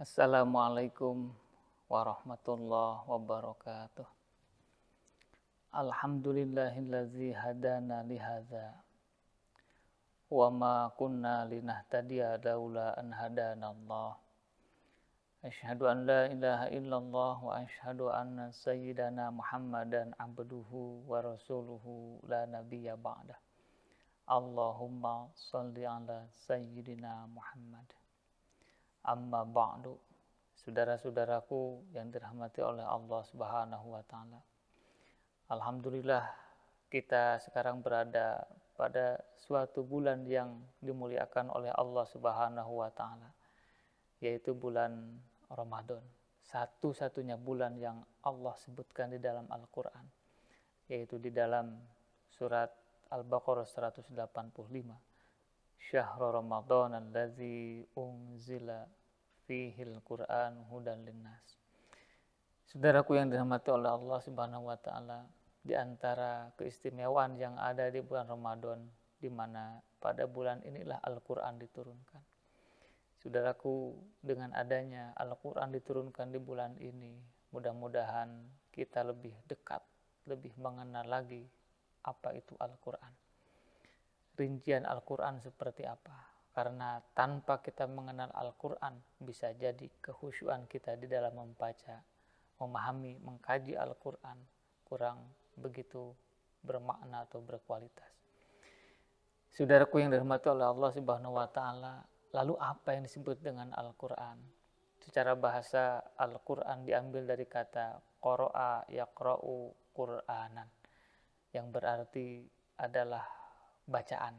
Assalamualaikum warahmatullahi wabarakatuh. Alhamdulillahillazi hadana lihadza wa ma kunna linahtadiya laula an hadanallah. Asyhadu an la ilaha illallah wa asyhadu anna sayyidana Muhammadan abduhu wa rasuluhu la nabiyya ba'dah. Allahumma shalli ala sayyidina Muhammad. Amma ba'du. Saudara-saudaraku yang dirahmati oleh Allah Subhanahu wa taala. Alhamdulillah kita sekarang berada pada suatu bulan yang dimuliakan oleh Allah Subhanahu wa taala, yaitu bulan Ramadan. Satu-satunya bulan yang Allah sebutkan di dalam Al-Qur'an, yaitu di dalam surat Al-Baqarah 185. Syahrul Ramadan allazi unzila fihil Qur'an hudan linnas. Saudaraku yang dirahmati oleh Allah Subhanahu wa taala, di antara keistimewaan yang ada di bulan Ramadan, di mana pada bulan inilah Al-Qur'an diturunkan. Saudaraku, dengan adanya Al-Qur'an diturunkan di bulan ini, mudah-mudahan kita lebih dekat, lebih mengenal lagi apa itu Al-Qur'an. Rincian Al-Qur'an seperti apa? Karena tanpa kita mengenal Al-Qur'an, bisa jadi kekhusyuan kita di dalam membaca, memahami, mengkaji Al-Qur'an kurang begitu bermakna atau berkualitas. Saudaraku yang dirahmati oleh Allah Subhanahu wa taala, lalu apa yang disebut dengan Al-Qur'an? Secara bahasa, Al-Qur'an diambil dari kata qara'a yaqra'u Qur'anan, yang berarti adalah bacaan.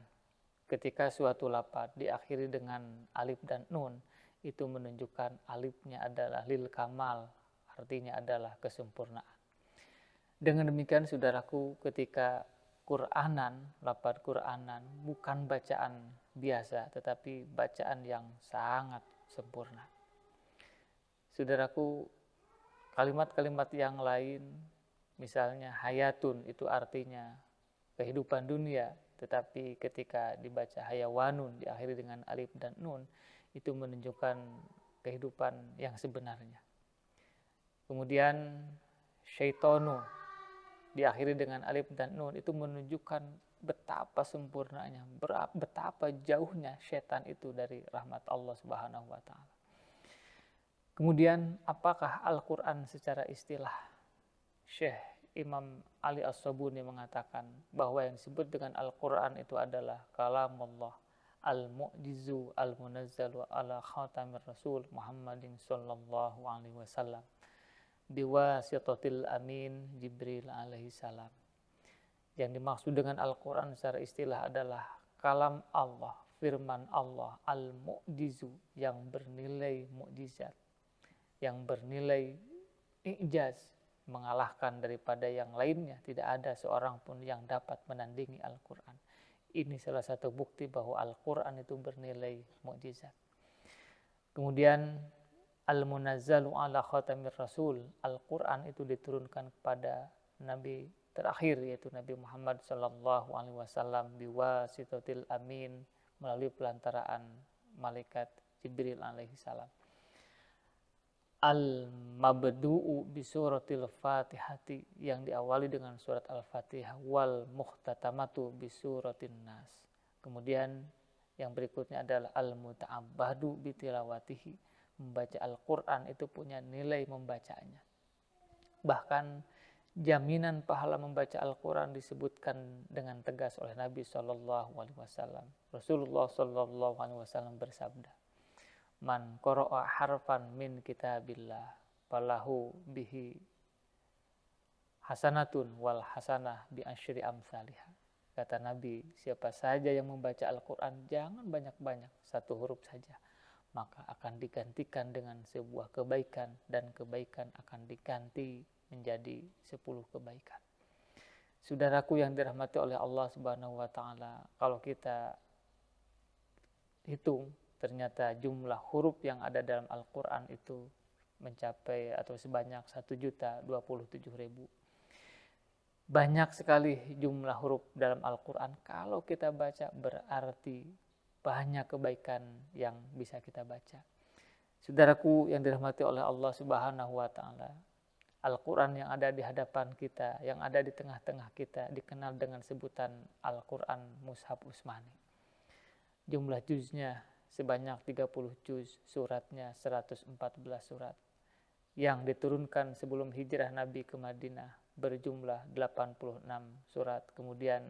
Ketika suatu lafaz diakhiri dengan alif dan nun, itu menunjukkan alifnya adalah lil kamal, artinya adalah kesempurnaan. Dengan demikian saudaraku, ketika Qur'anan, lafaz Qur'anan bukan bacaan biasa, tetapi bacaan yang sangat sempurna. Saudaraku, kalimat-kalimat yang lain, misalnya hayatun, itu artinya kehidupan dunia, tetapi ketika dibaca hayawanun diakhiri dengan alif dan nun, itu menunjukkan kehidupan yang sebenarnya. Kemudian syaitonu diakhiri dengan alif dan nun, itu menunjukkan betapa sempurnanya, betapa jauhnya setan itu dari rahmat Allah Subhanahu wa taala. Kemudian apakah Al-Qur'an secara istilah? Syekh Imam Ali As-Sabuni mengatakan bahwa yang disebut dengan Al-Qur'an itu adalah kalamullah al-mu'jizu al-munazzalu ala khatamir rasul Muhammadin sallallahu alaihi wasallam biwasitatil amin Jibril alaihi salam. Yang dimaksud dengan Al-Qur'an secara istilah adalah kalam Allah, firman Allah, al-mu'jizu, yang bernilai mukjizat, yang bernilai i'jaz, mengalahkan daripada yang lainnya. Tidak ada seorang pun yang dapat menandingi Al-Qur'an. Ini salah satu bukti bahwa Al-Qur'an itu bernilai mukjizat. Kemudian al-munazzalu ala khatamir rasul, Al-Qur'an itu diturunkan kepada nabi terakhir, yaitu Nabi Muhammad sallallahu alaihi wasallam biwasitatil amin, melalui pelantaraan malaikat Jibril alaihi salam. Al-mabdu'u bisuratil fatihati, yang diawali dengan surat Al-Fatihah, wal mukhtatamatu bisuratin nas. Kemudian yang berikutnya adalah al-muta'abbadu bitilawatihi, membaca Al-Qur'an itu punya nilai membacanya. Bahkan jaminan pahala membaca Al-Qur'an disebutkan dengan tegas oleh Nabi sallallahu alaihi wasallam. Rasulullah sallallahu alaihi wasallam bersabda, man qara'a harfan min kitabillah falahu bihi hasanatun wal hasanah bi asyri amsalihah. Kata Nabi, siapa saja yang membaca Al-Qur'an, jangan banyak-banyak, satu huruf saja, maka akan digantikan dengan sebuah kebaikan, dan kebaikan akan diganti menjadi 10 kebaikan. Saudaraku yang dirahmati oleh Allah Subhanahu wa taala, kalau kita hitung, ternyata jumlah huruf yang ada dalam Al-Qur'an itu mencapai atau sebanyak 1.027.000. Banyak sekali jumlah huruf dalam Al-Qur'an. Kalau kita baca berarti banyak kebaikan yang bisa kita baca. Saudaraku yang dirahmati oleh Allah Subhanahu wa taala, Al-Quran yang ada di hadapan kita, yang ada di tengah-tengah kita, dikenal dengan sebutan Al-Quran Mushaf Utsmani. Jumlah juznya sebanyak 30 juz, suratnya 114 surat. Yang diturunkan sebelum hijrah Nabi ke Madinah berjumlah 86 surat. Kemudian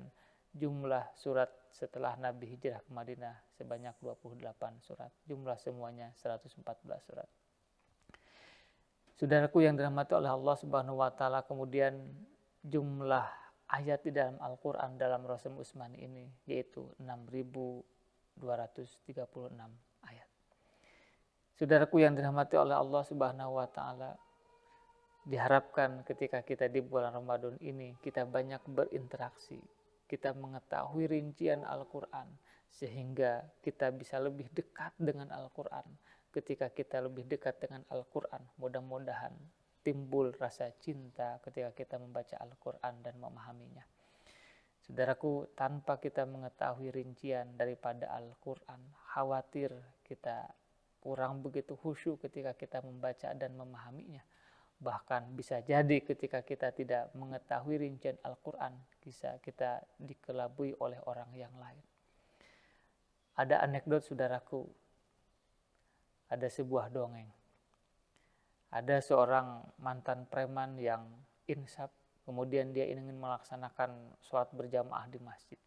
jumlah surat setelah Nabi hijrah ke Madinah sebanyak 28 surat. Jumlah semuanya 114 surat. Saudaraku yang dirahmati oleh Allah Subhanahu wa taala, kemudian jumlah ayat di dalam Al-Qur'an dalam Rasul Utsmani ini yaitu 6.236 ayat. Saudaraku yang dirahmati oleh Allah Subhanahu wa taala, diharapkan ketika kita di bulan Ramadan ini kita banyak berinteraksi, kita mengetahui rincian Al-Qur'an sehingga kita bisa lebih dekat dengan Al-Qur'an. Ketika kita lebih dekat dengan Al-Quran, mudah-mudahan timbul rasa cinta ketika kita membaca Al-Quran dan memahaminya. Saudaraku, tanpa kita mengetahui rincian daripada Al-Quran, khawatir kita kurang begitu khusyuk ketika kita membaca dan memahaminya. Bahkan bisa jadi ketika kita tidak mengetahui rincian Al-Quran, bisa kita dikelabui oleh orang yang lain. Ada anekdot saudaraku, ada sebuah dongeng. Ada seorang mantan preman yang insaf, kemudian dia ingin melaksanakan sholat berjamaah di masjid.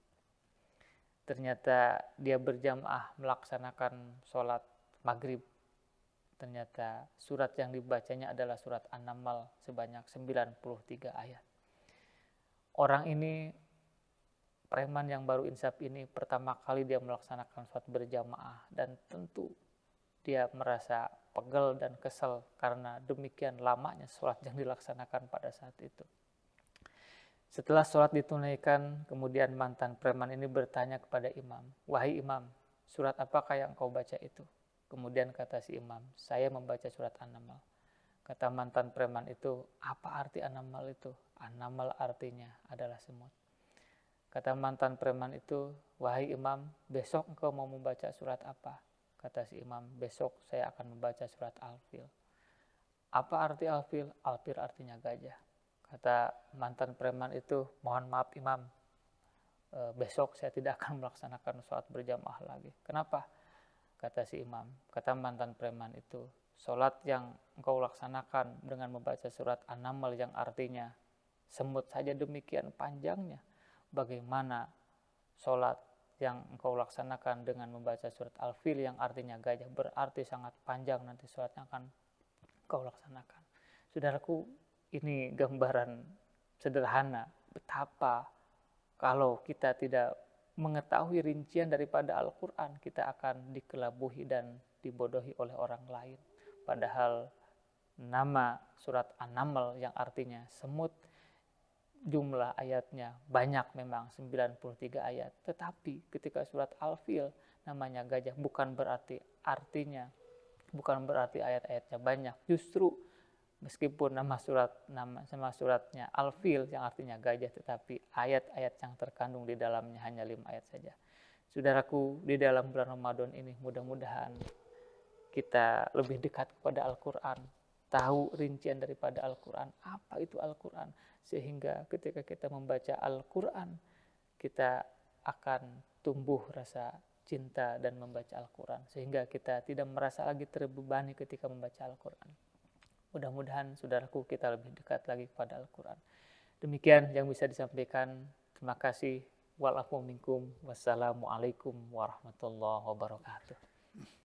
Ternyata dia berjamaah melaksanakan sholat maghrib. Ternyata surat yang dibacanya adalah surat An-Naml sebanyak 93 ayat. Orang ini, preman yang baru insaf ini, pertama kali dia melaksanakan sholat berjamaah dan tentu dia merasa pegel dan kesal karena demikian lamanya sholat yang dilaksanakan pada saat itu. Setelah sholat ditunaikan, kemudian mantan preman ini bertanya kepada imam, "Wahai imam, surat apakah yang engkau baca itu?" Kemudian kata si imam, "Saya membaca surat An-Naml." Kata mantan preman itu, "Apa arti An-Naml itu?" An-Naml artinya adalah semut. Kata mantan preman itu, "Wahai imam, besok engkau mau membaca surat apa?" Kata si imam, "Besok saya akan membaca surat Al-Fil." Apa arti Al-Fil? Al-Fil artinya gajah. Kata mantan preman itu, "Mohon maaf imam, besok saya tidak akan melaksanakan sholat berjamaah lagi." Kenapa? Kata si imam. Kata mantan preman itu, "Sholat yang engkau laksanakan dengan membaca surat An-Naml yang artinya semut saja demikian panjangnya. Bagaimana sholat yang engkau laksanakan dengan membaca surat Al-Fil yang artinya gajah, berarti sangat panjang nanti sholat yang akan engkau laksanakan." Saudaraku, ini gambaran sederhana betapa kalau kita tidak mengetahui rincian daripada Al-Quran, kita akan dikelabuhi dan dibodohi oleh orang lain. Padahal nama surat An-Naml yang artinya semut, jumlah ayatnya banyak memang 93 ayat. Tetapi ketika surat Al-Fil namanya gajah, bukan berarti ayat-ayatnya banyak. Justru meskipun nama suratnya Al-Fil yang artinya gajah, tetapi ayat-ayat yang terkandung di dalamnya hanya 5 ayat saja. Saudaraku, di dalam bulan Ramadan ini mudah-mudahan kita lebih dekat kepada Al-Quran, tahu rincian daripada Al-Quran, apa itu Al-Quran, sehingga ketika kita membaca Al-Quran, kita akan tumbuh rasa cinta dan membaca Al-Quran, sehingga kita tidak merasa lagi terbebani ketika membaca Al-Quran. Mudah-mudahan saudaraku kita lebih dekat lagi kepada Al-Quran. Demikian yang bisa disampaikan. Terima kasih. Wa'alaikum minkum. Wassalamualaikum warahmatullahi wabarakatuh.